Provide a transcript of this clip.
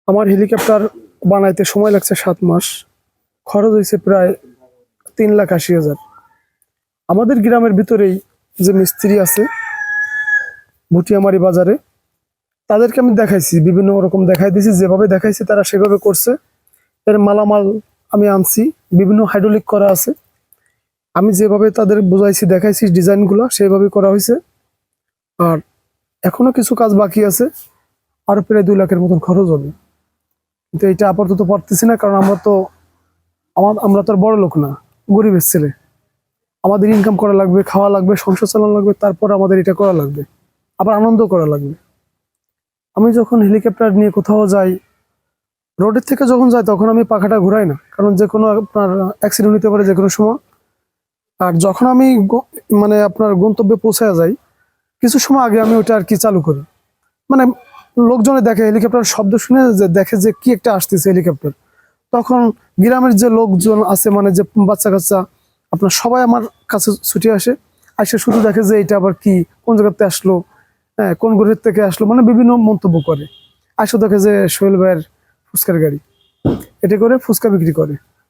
আমার হেলিকপ্টার বানাইতে সময় লাগছে 7 মাস। খরচ হয়েছে প্রায় 3,80,000। আমাদের গ্রামের ভিতরেই যে মিস্ত্রি আছে ভুটিয়ামারি বাজারে, তাদেরকে আমি দেখাইছি, বিভিন্ন রকম দেখাই দিয়েছি, যেভাবে দেখাইছি তারা সেভাবে করছে। এর মালামাল আমি আনছি, বিভিন্ন হাইড্রোলিক করা আছে। আমি যেভাবে তাদের বুঝাইছি দেখাইছি ডিজাইনগুলো সেভাবে করা হয়েছে। আর এখনো কিছু কাজ বাকি আছে, আরো প্রায় 2 লাখের মতন খরচ হবে। কিন্তু এটা আপাতত পারতেছি না, কারণ আমরা তো আর বড় লোক না, গরিবের ছেলে। আমাদের ইনকাম করা লাগবে, খাওয়া লাগবে, সংসার চালানো লাগবে, তারপর আমাদের এটা করা লাগবে, আবার আনন্দ করা লাগবে। আমি যখন হেলিকপ্টার নিয়ে কোথাও যাই, রোডের থেকে যখন যাই, তখন আমি পাখাটা ঘুরাই না, কারণ যে কোনো আপনার অ্যাক্সিডেন্ট হতে পারে যে কোনো সময়। আর যখন আমি মানে আপনার গন্তব্যে পৌঁছে যাই, কিছু সময় আগে আমি ওটা আর কি চালু করি। মানে লোকজনে দেখে হেলিকপ্টার শব্দ শুনে, যে দেখে যে কি একটা আসতেছে হেলিকপ্টার, তখন গ্রামের যে লোকজন আছে, মানে যে বাচ্চা কাচ্চা আপনার সবাই আমার কাছে ছুটে আসে। শুধু দেখে যে এটা আবার কি, কোন জায়গাতে আসলো, হ্যাঁ কোন গ্রহের থেকে আসলো, মানে বিভিন্ন মন্তব্য করে। দেখে যে সোহেল ভাইয়ের ফুচকার গাড়ি, এটা করে ফুচকা বিক্রি করে।